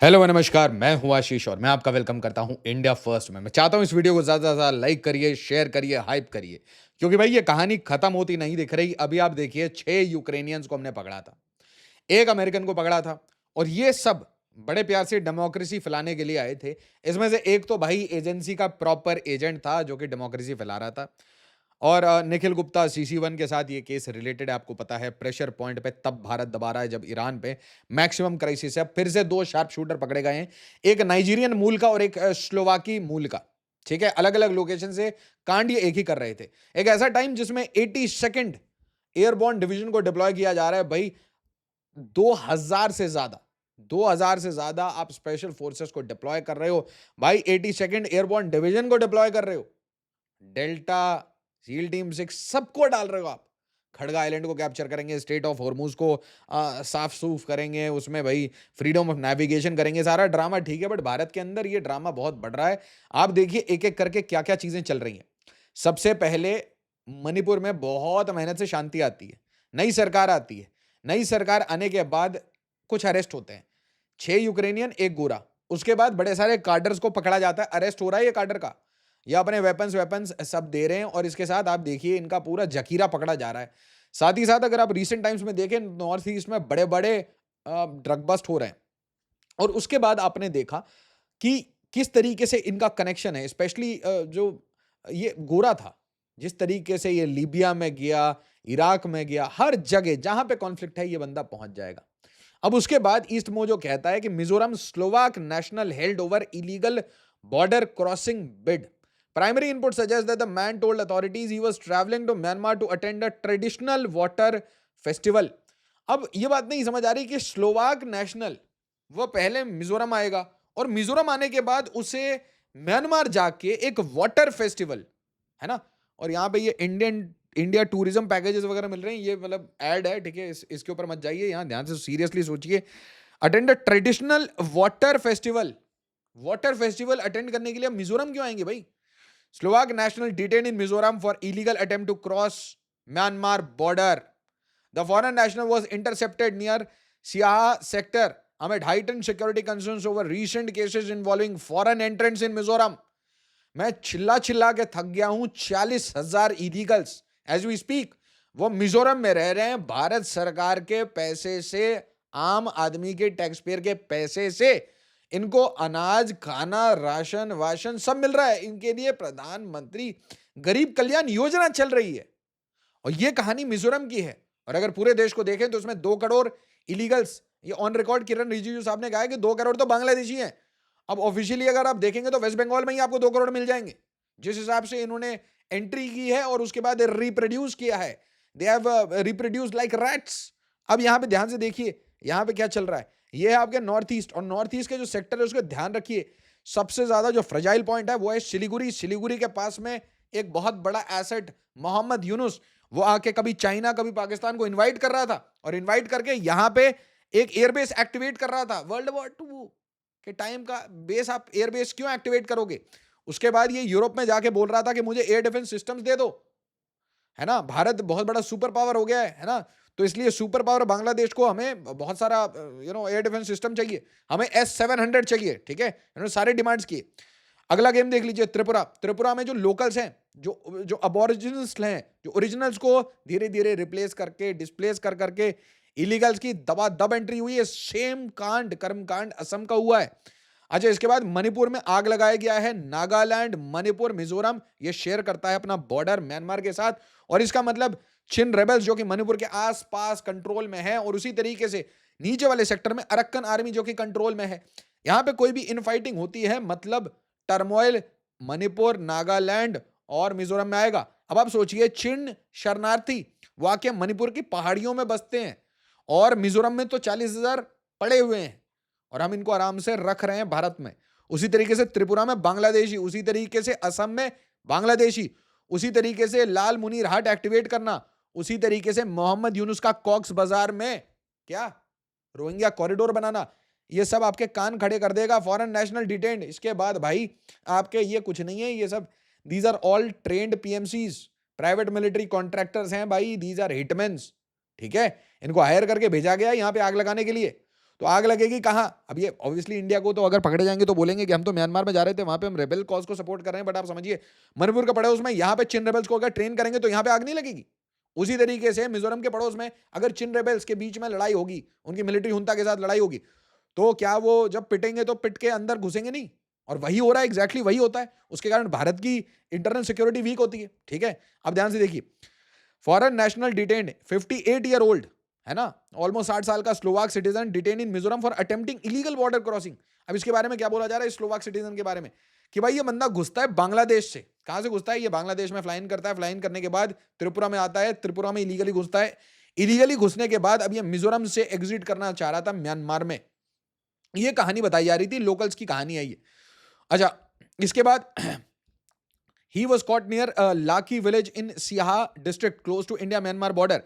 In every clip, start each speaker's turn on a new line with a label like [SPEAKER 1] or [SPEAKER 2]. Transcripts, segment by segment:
[SPEAKER 1] Hello नमस्कार, मैं हूँ आशीष और मैं आपका वेलकम करता हूँ इंडिया फर्स्ट में। मैं चाहता हूँ इस वीडियो को ज़्यादा से ज़्यादा लाइक करिए, शेयर करिए, हाइप करिए, क्योंकि भाई ये कहानी खत्म होती नहीं दिख रही। अभी आप देखिए 6 यूक्रेनियंस को हमने पकड़ा था, 1 अमेरिकन को पकड़ा था और ये सब बड़े प्यार से डेमोक्रेसी फैलाने के लिए आए थे। इसमें से एक तो भाई एजेंसी का प्रॉपर एजेंट था जो कि डेमोक्रेसी फैला रहा था। और निखिल गुप्ता सीसी1 के साथ ये केस रिलेटेड है, आपको पता है प्रेशर पॉइंट पे तब भारत दबा रहा है जब ईरान पे मैक्सिमम क्राइसिस है। फिर से 2 शार्प शूटर पकड़े गए हैं, एक नाइजीरियन मूल का और एक स्लोवाकी मूल का। ठीक है, अलग-अलग लोकेशन से कांड ये एक ही कर रहे थे। एक ऐसा टाइम जिसमें 82nd एयरबोर्न डिवीजन को डिप्लॉय किया जा रहा है। भाई 2000 से ज़्यादा 2000 से ज़्यादा आप स्पेशल फोर्सेस को डिप्लॉय कर रहे हो। भाई 82nd एयरबोर्न डिवीजन को डिप्लॉय कर रहे हो। डेल्टा, सील टीम 6 सबको डाल रहे हो आप। खड़गा आइलैंड को कैप्चर करेंगे, स्टेट ऑफ हॉर्मूज को साफ-सूफ करेंगे, उसमें भाई फ्रीडम ऑफ नेविगेशन करेंगे, सारा ड्रामा ठीक है, बट भारत के अंदर ये ड्रामा बहुत बढ़ रहा है। आप देखिए एक-एक करके क्या-क्या चीज़ें चल रही हैं। सबसे पहले मणिपुर में बहुत मेहनत से शांति आती है, नई सरकार आती है। नई सरकार आने के बाद कुछ अरेस्ट होते हैं, 6 यूक्रेनियन, 1 गोरा। उसके बाद बड़े सारे कार्डर्स को पकड़ा जाता है, अरेस्ट हो रहा है ये कार्डर का। ये अपने वेपन्स वेपन्स सब दे रहे हैं और इसके साथ आप देखिए इनका पूरा जखीरा पकड़ा जा रहा है। साथ ही साथ अगर आप रीसेंट टाइम्स में देखें, नॉर्थ ईस्ट में बड़े-बड़े ड्रग बस्ट हो रहे हैं। और उसके बाद आपने देखा कि किस तरीके से इनका कनेक्शन है, स्पेशली जो ये गोरा था, जिस तरीके से ये लीबिया में गया, इराक में गया, हर जगह जहां पे कॉन्फ्लिक्ट है ये बंदा पहुंच जाएगा। अब उसके बाद ईस्ट मोजो कहता है कि Mizoram Slovak national held over illegal border crossing bid. Primary input suggest that the man told authorities he was travelling to Myanmar to attend a traditional water festival. अब ये बात नहीं समझ आ रही कि स्लोवाक नेशनल वो पहले मिजोरम आएगा और मिजोरम आने के बाद उसे म्यांमार जाके एक वाटर फेस्टिवल, है ना? और यहाँ पे ये इंडिया टूरिज्म पैकेजेस वगैरह मिल रहे हैं, ये मतलब ऐड है, ठीक है? इसके ऊपर मत जाइए, यहाँ ध्यान से सीरियसली सोचिए। Attend a traditional water festival attend करने के लिए मिजोरम क्यों आएंगे भाई? Slovak national detained in Mizoram for illegal attempt to cross Myanmar border. The foreign national was intercepted near Siaha sector amid heightened security concerns over recent cases involving foreign entrants in Mizoram. मैं चिल्ला चिल्ला के थक गया हूं। 40,000 illegals as we speak वो मिजोरम में रह रहे हैं। भारत सरकार के पैसे से, आम आदमी के टैक्स पेयर के पैसे से इनको अनाज, खाना, राशन वाशन सब मिल रहा है। इनके लिए प्रधानमंत्री गरीब कल्याण योजना चल रही है और ये कहानी मिजोरम की है। और अगर पूरे देश को देखें तो उसमें 2 करोड़ इलीगल्स, ये ऑन रिकॉर्ड किरण रिजिजू साहब ने कहा है कि 2 करोड़ तो बांग्लादेशी हैं। अब ऑफिशियली अगर आप देखेंगे तो वेस्ट बंगाल में ही आपको 2 करोड़ मिल जाएंगे, जिस हिसाब से इन्होंने एंट्री की है और उसके बाद रिप्रोड्यूस किया है। They have reproduced like rats. अब यहां पे ध्यान से देखिए, यहां पे क्या चल रहा है। ये है आपके नॉर्थ ईस्ट, और नॉर्थ ईस्ट के जो सेक्टर है उसका ध्यान रखिए। सबसे ज्यादा जो फ्रजाइल पॉइंट है वो है सिलीगुड़ी। सिलीगुड़ी के पास में एक बहुत बड़ा एसेट मोहम्मद यूनुस, वो आके कभी चाइना कभी पाकिस्तान को इनवाइट कर रहा था और इनवाइट करके यहां पे एक एयरबेस एक्टिवेट कर रहा था। वर्ल्ड वॉर 2 के टाइम का बेस आप एयरबेस क्यों एक्टिवेट करोगे? उसके बाद ये यूरोप में जाके बोल रहा था कि मुझे एयर डिफेंस सिस्टम्स दे दो, है ना? भारत बहुत बड़ा सुपर पावर हो गया है ना? तो इसलिए सुपर पावर बांग्लादेश को हमें बहुत सारा एयर डिफेंस सिस्टम चाहिए, हमें S-700 चाहिए, ठीक है? इन्होंने सारे डिमांड्स किए। अगला गेम देख लीजिए, त्रिपुरा। त्रिपुरा में जो लोकल्स हैं, जो जो अबॉरिजिनल्स हैं, जो ओरिजिनल्स को धीरे धीरे रिप्लेस करके, डिस्प्लेस कर करके इलीगल्स की दबा-दब एंट्री हुई है। सेम कांड, कर्मकांड असम का हुआ है। अच्छा, इसके बाद मणिपुर में आग लगाया गया है। नागालैंड, मणिपुर, मिजोरम ये शेयर करता है अपना बॉर्डर म्यांमार के साथ, और इसका मतलब चिन रेबल्स जो कि मणिपुर के आसपास कंट्रोल में है, और उसी तरीके से नीचे वाले सेक्टर में अरक्कन आर्मी जो कि कंट्रोल में है। यहां पे कोई भी इनफाइटिंग होती है मतलब टर्मोइल मणिपुर, नागालैंड और मिजोरम में आएगा। अब आप सोचिए, चिन शरणार्थी वाकई मणिपुर की पहाड़ियों में बसते हैं और मिजोरम में तो 40,000 पड़े हुए हैं और हम इनको आराम से रख रहे हैं भारत में। उसी तरीके से त्रिपुरा में बांग्लादेशी, उसी तरीके से असम में बांग्लादेशी, उसी तरीके से लाल मुनीर हाट एक्टिवेट करना, उसी तरीके से मोहम्मद यूनुस का कॉक्स बाजार में क्या रोहिंग्या कॉरिडोर बनाना, ये सब आपके कान खड़े कर देगा। फॉरेन नेशनल डिटेन्ड, इसके बाद भाई आपके ये कुछ नहीं है, ये सब these are all trained PMCs, private military contractors हैं भाई, दीज आर हिटमैन्स, ठीक है? इनको हायर करके भेजा गया यहां पे आग लगाने के लिए। तो आग लगेगी कहाँ? अब ये ऑब्वियसली इंडिया को तो अगर पकड़े जाएंगे तो बोलेंगे कि हम तो म्यांमार में जा रहे थे, वहां पे हम रेबल कॉज को सपोर्ट कर रहे हैं, बट आप समझिए मणिपुर के पड़ोस में यहाँ पे चिन रेबल्स को अगर ट्रेन करेंगे तो यहाँ पे आग नहीं लगेगी। उसी तरीके से मिजोरम के पड़ोस में अगर चिन रेबल्स के बीच में लड़ाई होगी, उनकी मिलिट्री हुंता के साथ लड़ाई होगी, तो क्या वो जब पिटेंगे तो पिट के अंदर घुसेंगे नहीं? और वही हो रहा है, एग्जैक्टली वही होता है। उसके कारण भारत की इंटरनल सिक्योरिटी वीक होती है। ठीक है, अब ध्यान से देखिए, foreign national detained 58 year old, है ना, ऑलमोस्ट 60 साल का Slovak citizen detain in Mizoram for attempting illegal border crossing. अब इसके बारे में क्या बोला जा रहा है स्लोवाक सिटीजन के बारे में? कि भाई ये बंदा घुसता है बांग्लादेश से। कहां से घुसता है? ये बांग्लादेश में फ्लाइन करता है, फ्लाइन करने के बाद त्रिपुरा में आता है, त्रिपुरा में इलीगली घुसता है, इलीगली घुसने के बाद अब ये मिजोरम से एग्जिट करना चाह रहा था म्यांमार में। ये कहानी बताई जा रही थी, लोकल्स की कहानी है ये। अच्छा, इसके बाद he was caught near Laki village in Siha district close to India Myanmar border।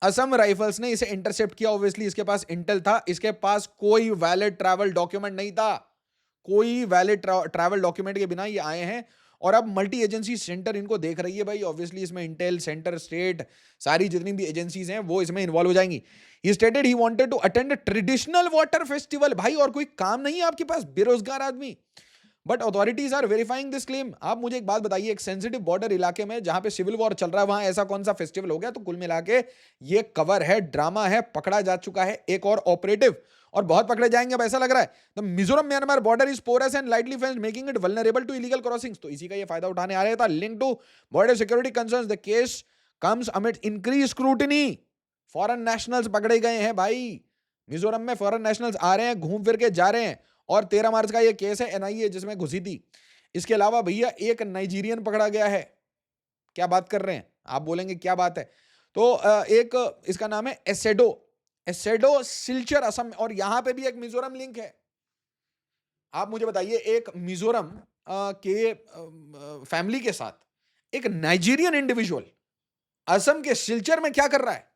[SPEAKER 1] Assam rifles ने इसे इंटरसेप्ट किया। ऑब्वियसली इसके पास इंटेल था, इसके पास कोई वैलिड ट्रैवल डॉक्यूमेंट नहीं था, कोई वैलिड ट्रैवल डॉक्यूमेंट के बिना ये आए हैं। और अब मल्टी एजेंसी सेंटर इनको देख रही है भाई, ऑब्वियसली इसमें इंटेल सेंटर, स्टेट, सारी जितनी भी एजेंसीज हैं वो इसमें इन्वॉल्व हो जाएंगी। He stated he wanted to attend traditional water festival. भाई और कोई काम नहीं है आपके पास, बेरोजगार आदमी, but authorities are verifying this claim. आप मुझे एक बात बताइए, एक सेंसिटिव बॉर्डर इलाके में जहां पे सिविल वॉर चल रहा है, वहां ऐसा कौन सा फेस्टिवल हो गया? तो कुल मिला के ये कवर है, ड्रामा है, पकड़ा जा चुका है एक और ऑपरेटिव, और बहुत पकड़े जाएंगे अब ऐसा लग रहा है। The Mizoram Myanmar border is porous and lightly fenced making it vulnerable to illegal crossings. तो इसी का ये फायदा उठाने आ रहा था। Link to border security concerns, the case comes amid increase scrutiny. Foreign nationals पकड़े गए हैं भाई, मिजोरम में फॉरेन नेशनल्स आ रहे हैं, घूम फिर के जा रहे हैं। और 13 मार्च का ये केस है एनआईए जिसमें घुसी थी। इसके अलावा भैया एक नाइजीरियन पकड़ा गया है। क्या बात कर रहे हैं? आप बोलेंगे क्या बात है? तो एक इसका नाम है एसेडो, एसेडो सिल्चर असम में, और यहां पे भी एक मिजोरम लिंक है। आप मुझे बताइए, एक मिजोरम के फैमिली के साथ एक नाइजीरियन इंडिविजुअल असम के सिल्चर में क्या कर रहा है?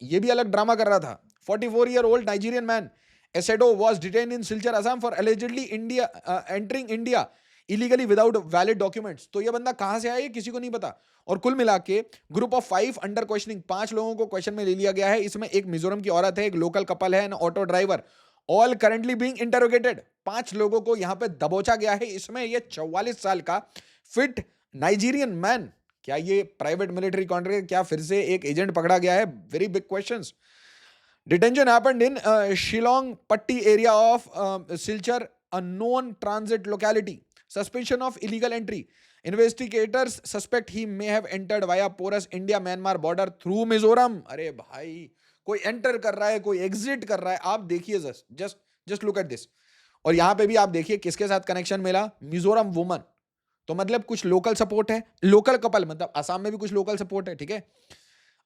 [SPEAKER 1] ये भी अलग ड्रामा कर रहा था। 44 year old Nigerian man Esedo was detained in Silchar, Assam for allegedly entering India illegally without valid documents। तो ये बंदा कहां से आया ये किसी को नहीं पता। और कुल मिला के ग्रुप ऑफ 5 अंडर क्वेश्चनिंग, 5 लोगों को क्वेश्चन में ले लिया गया है। इसमें एक मिजोरम की औरत है, एक लोकल कपल है, auto driver, all currently being interrogated. 5 लोगों को यहां पे दबोचा गया है। इसमें ये 44 साल का फिट नाइजीरियन मैन, क्या ये प्राइवेट मिलिट्री कॉन्ट्रैक्ट, क्या फिर से एक एजेंट पकड़ा गया है? Very big questions. Detention happened in Shillong Patti area of Silchar, a known transit locality. Suspicion of illegal entry. Investigators suspect he may have entered via porous India-Myanmar border through Mizoram। अरे भाई, कोई enter कर रहा है, कोई exit कर रहा है। आप देखिए, जस्ट लुक एट दिस। और यहां पे भी आप देखिए किसके साथ कनेक्शन मिला? मिजोरम वुमन। तो मतलब कुछ लोकल सपोर्ट है, लोकल कपल, मतलब असम में भी कुछ लोकल सपोर्ट है। ठीक है,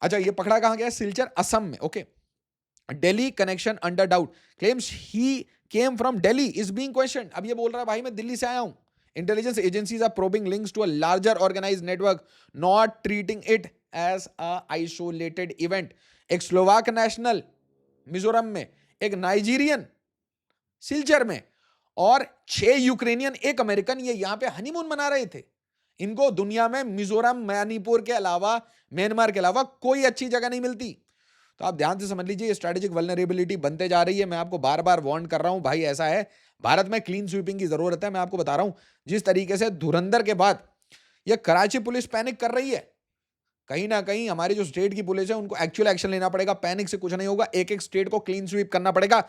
[SPEAKER 1] अच्छा ये पकड़ा कहां गया? सिल्चर असम में। Okay, Delhi connection under doubt, claims he came from Delhi is being questioned। अब ये बोल रहा है भाई मैं दिल्ली से आया हूं। Intelligence agencies are probing links to a larger organized network, not treating it as a isolated event। एक स्लोवाक नेशनल मिजोरम में, एक नाइजीरियन सिलचर में, और 6 यूक्रेनियन, एक अमेरिकन, ये यहां पे हनीमून मना रहे थे। इनको दुनिया में मिजोरम, मणिपुर के अलावा, म्यांमार के अलावा कोई अच्छी जगह नहीं मिलती। तो आप ध्यान से समझ लीजिए, स्ट्रेटेजिक वल्नरेबिलिटी बनते जा रही है। मैं आपको बार बार वार्न कर रहा हूं भाई, ऐसा है भारत में क्लीन स्वीपिंग की जरूरत है। मैं आपको बता रहा हूं, जिस तरीके से धुरंधर के बाद ये कराची पुलिस पैनिक कर रही है, कहीं ना कहीं हमारी जो स्टेट की पुलिस है उनको एक्चुअल एक्शन लेना पड़ेगा। पैनिक से कुछ नहीं होगा, एक एक स्टेट को क्लीन स्वीप करना पड़ेगा।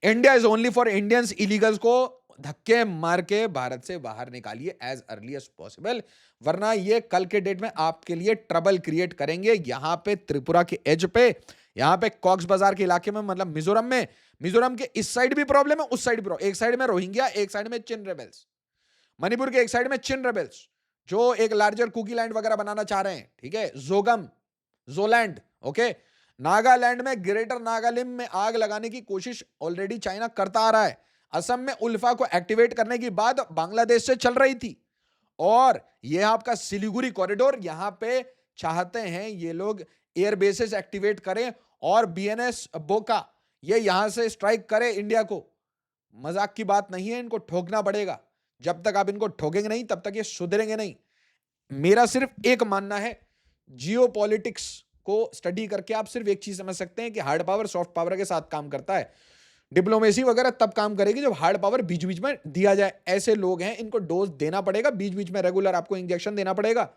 [SPEAKER 1] India is only for Indians. Illegals को धक्के मार के भारत से बाहर निकालिए एज अर्ली एज पॉसिबल, वरना ये कल के डेट में आपके लिए ट्रबल क्रिएट करेंगे। यहां पे त्रिपुरा के एज पे, यहां पे कॉक्स बाजार के इलाके में, मतलब मिजोरम में, मिजोरम के इस साइड भी प्रॉब्लम है, उस साइड भी प्रॉब्लम। एक साइड में रोहिंग्या, एक साइड में चिन रेबल्स। मणिपुर के एक साइड में चिन रेबल्स जो एक लार्जर कुकी लैंड वगैरह बनाना चाह रहे हैं। ठीक है, जोगम, जोलैंड। ओके, नागालैंड में ग्रेटर नागालिम में आग लगाने की कोशिश ऑलरेडी चाइना करता आ रहा है। असम में उल्फा को एक्टिवेट करने की बात बांग्लादेश से चल रही थी। और यह आपका सिलीगुड़ी कॉरिडोर, यहां पे चाहते हैं ये लोग एयर बेसेस एक्टिवेट करें और बीएनएस बोका ये यहां से स्ट्राइक करे इंडिया को। मजाक की बात नहीं है, इनको ठोकना पड़ेगा। जब तक आप इनको ठोकेंगे नहीं तब तक ये सुधरेंगे नहीं। मेरा सिर्फ एक मानना है, जियोपॉलिटिक्स को स्टडी करके आप सिर्फ एक चीज समझ सकते हैं कि हार्ड पावर सॉफ्ट पावर के साथ काम करता है। डिप्लोमेसी वगैरह तब काम करेगी जब हार्ड पावर बीच बीच में दिया जाए। ऐसे लोग हैं, इनको डोज देना पड़ेगा, बीच बीच में रेगुलर आपको इंजेक्शन देना पड़ेगा।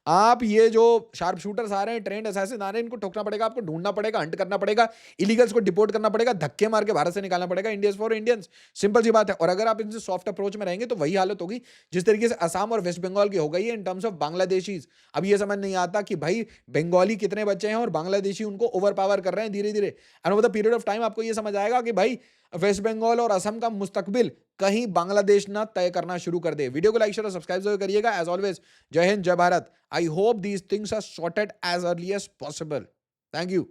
[SPEAKER 1] आप ये जो शार्प शूटर्स आ रहे हैं, ट्रेंड असैसिन आ रहे हैं, इनको ठोकना पड़ेगा, आपको ढूंढना पड़ेगा, हंट करना पड़ेगा, इलीगल्स को डिपोर्ट करना पड़ेगा, धक्के मार के भारत से निकालना पड़ेगा। इंडिया फॉर इंडियंस, सिंपल सी बात है। और अगर आप इनसे सॉफ्ट अप्रोच में रहेंगे तो वही हालत होगी जिस तरीके से असम और वेस्ट बंगाल की हो गई है इन टर्म्स ऑफ बांग्लादेशीज। अब ये समझ नहीं आता कि भाई बंगाली कितने बच्चे हैं और बांग्लादेशी उनको ओवर पावर कर रहे हैं धीरे धीरे। And over the period of time आपको ये समझ आएगा कि भाई वेस्ट बंगाल और असम का मुस्तकबिल कहीं बांग्लादेश ना तय करना शुरू कर दे। वीडियो को लाइक शेयर और सब्सक्राइब जरूर करिएगा। एज ऑलवेज, जय हिंद, जय Bharat. I hope these things are sorted as early as possible. Thank you.